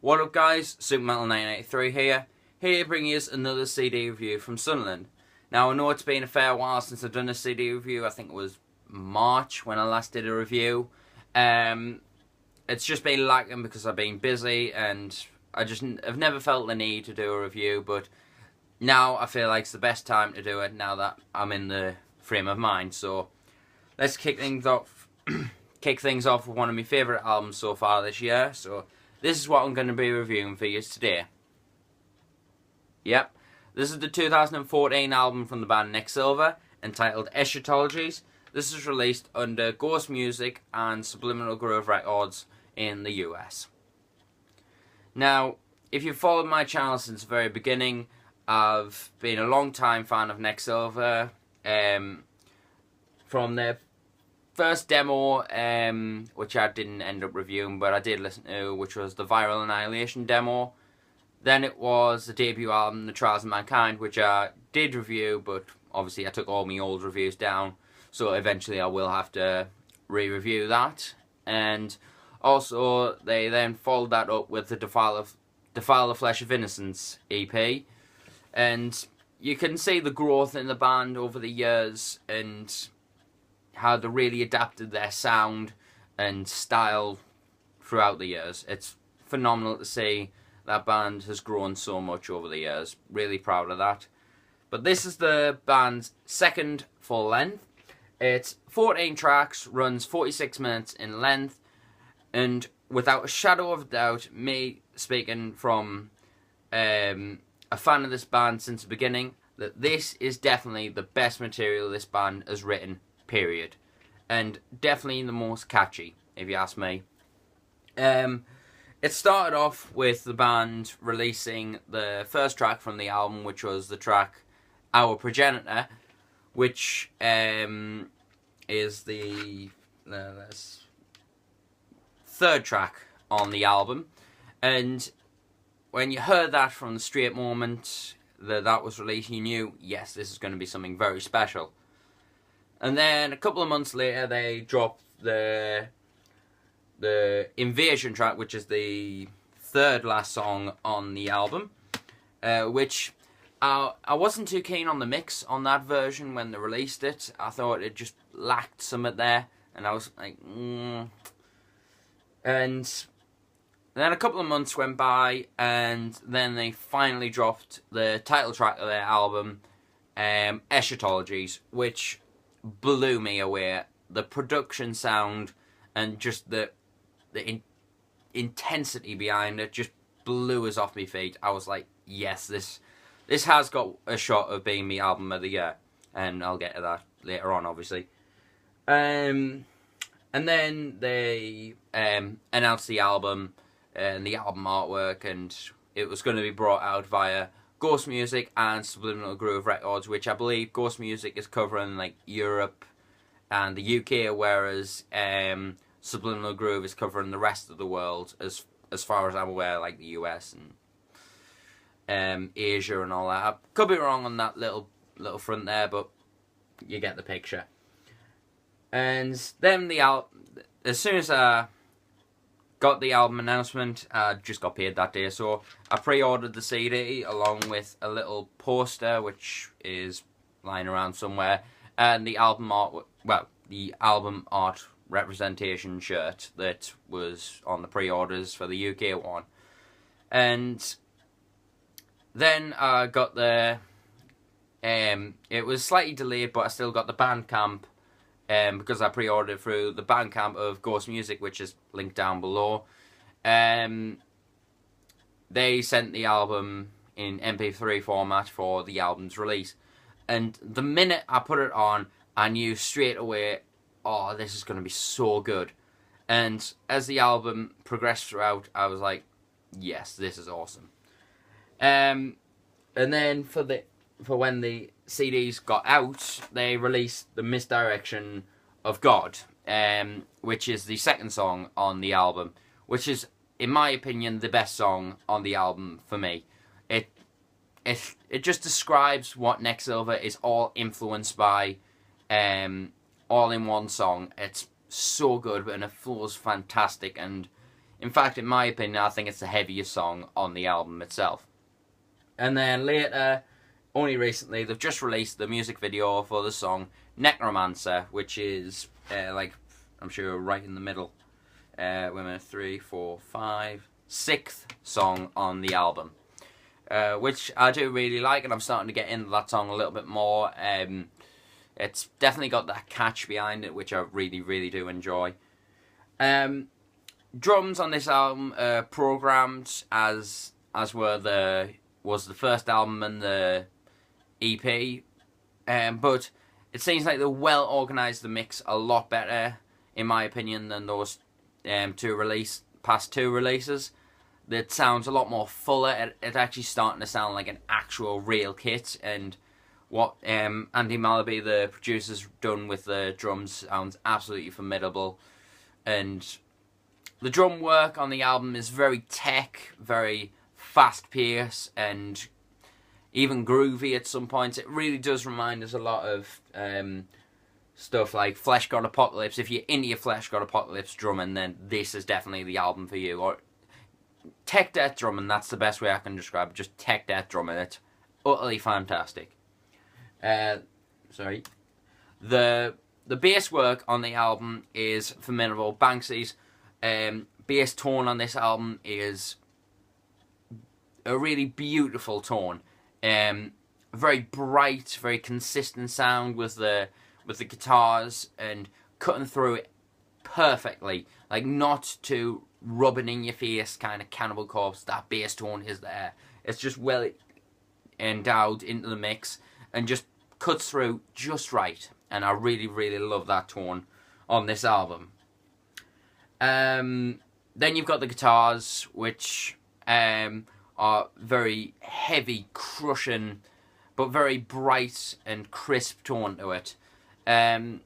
What up guys, Subliminal 1983 here to bring you another CD review from Sunderland. Now I know it's been a fair while since I've done a CD review. I think it was March when I last did a review. It's just been lacking because I've been busy and I've never felt the need to do a review, but now I feel like it's the best time to do it now that I'm in the frame of mind. So let's kick things off with one of my favourite albums so far this year. So this is what I'm going to be reviewing for you today. Yep, this is the 2014 album from the band Nexilva, entitled Eschatologies. This is released under Ghost Music and Subliminal Records in the US. Now, if you've followed my channel since the very beginning, I've been a long time fan of Nexilva. From their first demo, which I didn't end up reviewing, but I did listen to, which was the Viral Annihilation demo. Then it was the debut album, The Trials of Mankind, which I did review, but obviously I took all my old reviews down, so eventually I will have to re-review that. And also, they then followed that up with the Defile the Flesh of Innocence EP. And you can see the growth in the band over the years, and how they really adapted their sound and style throughout the years. It's phenomenal to see that band has grown so much over the years. Really proud of that. But this is the band's second full length. It's 14 tracks, runs 46 minutes in length, and without a shadow of doubt, me speaking from a fan of this band since the beginning, that this is definitely the best material this band has written, period. And definitely the most catchy, if you ask me. It started off with the band releasing the first track from the album, which was the track Our Progenitor, which is the third track on the album. And when you heard that from the straight moment that was released, you knew, yes, this is going to be something very special. And then a couple of months later, they dropped the Invasion track, which is the third last song on the album, which I wasn't too keen on the mix on that version when they released it. I thought it just lacked something there, and I was like, And then a couple of months went by, and then they finally dropped the title track of their album, Eschatologies, which blew me away. The production sound and just the intensity behind it just blew us off my feet. I was like, yes, this has got a shot of being my album of the year, and I'll get to that later on, obviously. And then they announced the album and the album artwork, and it was going to be brought out via Ghost Music and Subliminal Records, which I believe Ghost Music is covering like Europe and the UK, whereas Subliminal Groove is covering the rest of the world, as far as I'm aware, like the US and Asia and all that. I could be wrong on that little front there, but you get the picture. And then as soon as I got the album announcement, I just got paid that day, so I pre-ordered the CD along with a little poster which is lying around somewhere, and the album art representation shirt that was on the pre-orders for the UK one. And then I got it was slightly delayed, but I still got the Bandcamp, because I pre-ordered through the Bandcamp of Ghost Music, which is linked down below. They sent the album in MP3 format for the album's release. And the minute I put it on, I knew straight away, oh, this is going to be so good. And as the album progressed throughout, I was like, yes, this is awesome. And then for when the CDs got out, they released The Misdirection of God, which is the second song on the album, which is, in my opinion, the best song on the album for me. It just describes what Nexilva is all influenced by, all in one song. It's so good, and it flows fantastic, and In fact, in my opinion, I think it's the heaviest song on the album itself. And then later, only recently, they've just released the music video for the song Necromancer, which is, like, I'm sure right in the middle. Wait a minute, 3, 4, 5, 6th song on the album. Which I do really like, and I'm starting to get into that song a little bit more. It's definitely got that catch behind it, which I really, really do enjoy. Drums on this album are programmed as was the first album and the EP, but it seems like they well organised the mix a lot better, in my opinion, than those past two releases. That sounds a lot more fuller. It's actually starting to sound like an actual real kit, and what Andy Malaby, the producer's done with the drums, sounds absolutely formidable. And the drum work on the album is very tech, very fast-paced, and even groovy at some points. It really does remind us a lot of stuff like Flesh God Apocalypse. If you're into your Flesh God Apocalypse drumming, then this is definitely the album for you. Or tech death drumming, that's the best way I can describe it. Just tech death drumming. It's utterly fantastic. Sorry. The bass work on the album is formidable. Banksy's bass tone on this album is a really beautiful tone. Very bright, very consistent sound with the guitars, and cutting through it perfectly. Like, not too rubbing in your face kind of Cannibal Corpse. That bass tone is there. It's just well endowed into the mix and just cuts through just right. And I really, really love that tone on this album. Then you've got the guitars, which are very heavy, crushing, but very bright and crisp tone to it. And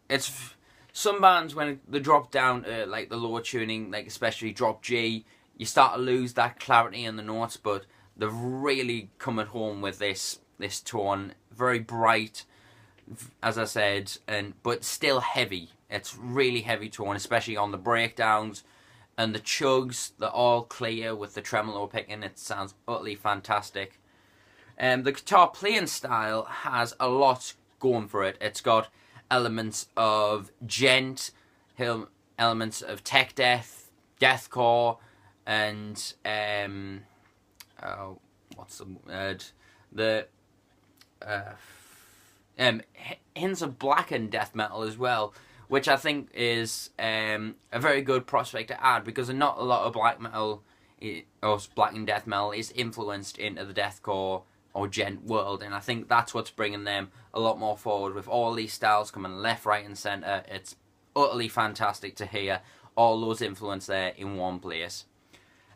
it's some bands, when they drop down to like the lower tuning, like especially drop G, you start to lose that clarity in the notes. But they've really come at home with this tone, very bright, as I said, but still heavy. It's really heavy tone, especially on the breakdowns. And the chugs, they're all clear with the tremolo picking. It sounds utterly fantastic. The guitar playing style has a lot going for it. It's got elements of gent, elements of tech death, deathcore, and what's the word? Hints of blackened death metal as well, which I think is a very good prospect to add, because not a lot of black metal or blackened death metal is influenced into the deathcore or gent world, and I think that's what's bringing them a lot more forward, with all these styles coming left, right and centre. It's utterly fantastic to hear all those influences there in one place.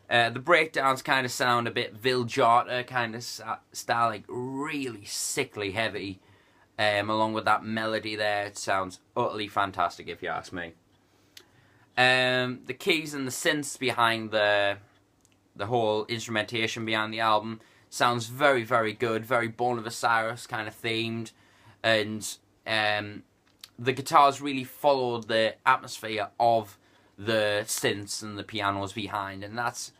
The breakdowns kind of sound a bit Viljata kind of style, like really sickly heavy. Along with that melody there, it sounds utterly fantastic if you ask me. The keys and the synths behind the whole instrumentation behind the album sounds very, very good, very Born of Osiris kind of themed, and the guitars really follow the atmosphere of the synths and the pianos behind, and that's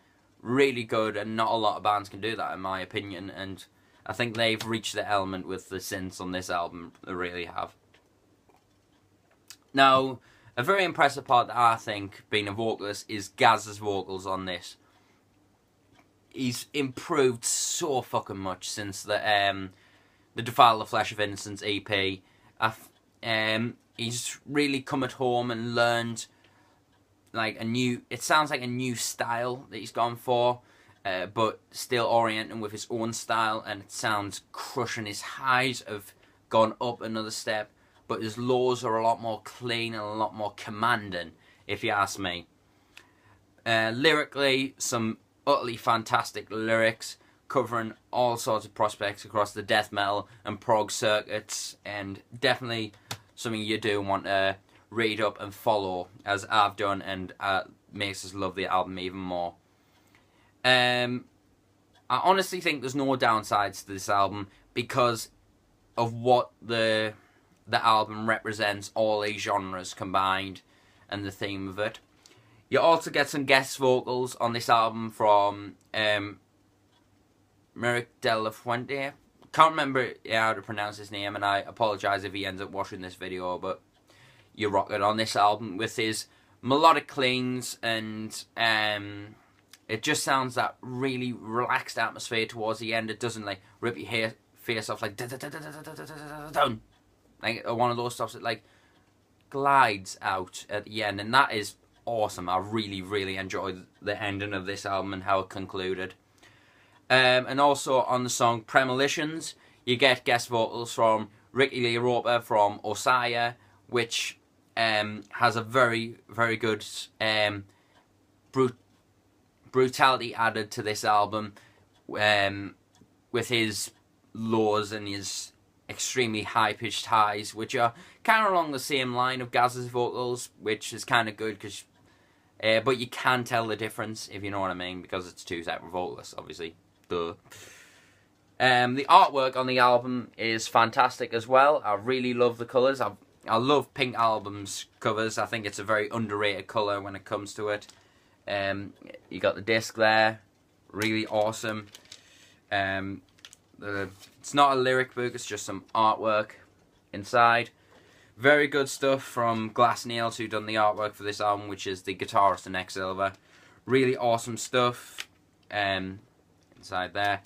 really good, and not a lot of bands can do that in my opinion, and I think they've reached the element with the synths on this album. They really have. Now, a very impressive part that I think, being a vocalist, is Gaz's vocals on this. He's improved so fucking much since the Defile the Flesh of Innocence EP. He's really come at home and learned like a new. It sounds like a new style that he's gone for. But still orienting with his own style, and it sounds crushing. His highs have gone up another step, but his lows are a lot more clean and a lot more commanding, if you ask me. Lyrically, some utterly fantastic lyrics, covering all sorts of prospects across the death metal and prog circuits, and definitely something you do want to read up and follow, as I've done, and makes us love the album even more. I honestly think there's no downsides to this album because of what the the album represents all these genres combined and the theme of it. You also get some guest vocals on this album from Merrick De La Fuente. Can't remember how to pronounce his name, and I apologise if he ends up watching this video, but you rock it on this album with his melodic cleans, and it just sounds that really relaxed atmosphere towards the end. It doesn't like rip your face off like down, like one of those stuff that like glides out at the end, and that is awesome. I really enjoyed the ending of this album and how it concluded. And also on the song Premonitions, you get guest vocals from Ricky Lee Roper from Osaya, which has a very good brutality added to this album, with his lows and his extremely high-pitched highs, which are kind of along the same line of Gaz's vocals, which is kind of good, cause, but you can tell the difference, if you know what I mean, because it's two separate vocalists, obviously. Duh. The artwork on the album is fantastic as well. I really love the colours. I love Pink Album's covers. I think it's a very underrated colour when it comes to it. You got the disc there, really awesome. It's not a lyric book, it's just some artwork inside. Very good stuff from Glass Nails, who done the artwork for this album, which is the guitarist in Nexilva. Really awesome stuff inside there.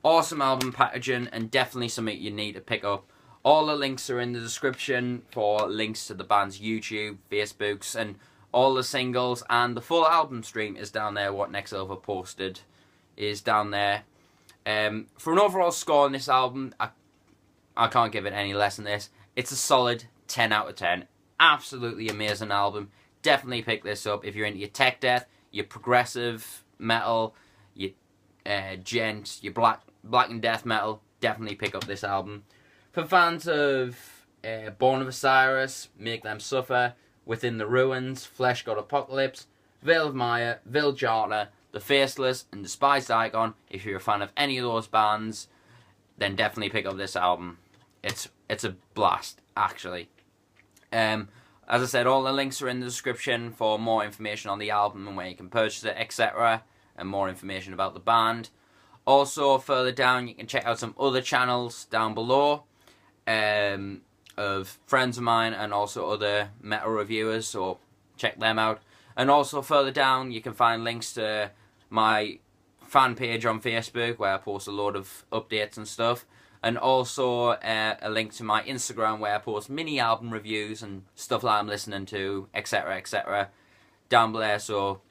Awesome album packaging, and definitely something you need to pick up. All the links are in the description for links to the band's YouTube, Facebooks, and all the singles, and the full album stream is down there. What Nexilva posted is down there. For an overall score on this album, I can't give it any less than this. It's a solid 10 out of 10. Absolutely amazing album. Definitely pick this up if you're into your tech death, your progressive metal, your gent, your black and death metal. Definitely pick up this album. For fans of Born of Osiris, Make Them Suffer, Within the Ruins, Flesh God Apocalypse, Veil of Maya, Viljarna, The Faceless, and Despised Icon, if you're a fan of any of those bands, then definitely pick up this album. It's a blast, actually. As I said, all the links are in the description for more information on the album and where you can purchase it, etc., and more information about the band. Also, further down, you can check out some other channels down below of friends of mine and also other metal reviewers, so check them out. And also further down, you can find links to my fan page on Facebook, where I post a load of updates and stuff, and also a link to my Instagram, where I post mini album reviews and stuff that I'm listening to, etc., down below. So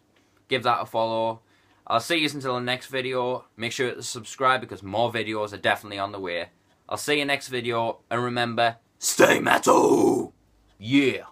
give that a follow. I'll see you until the next video. Make sure to subscribe, because more videos are definitely on the way. I'll see you next video, and remember, stay metal! Yeah!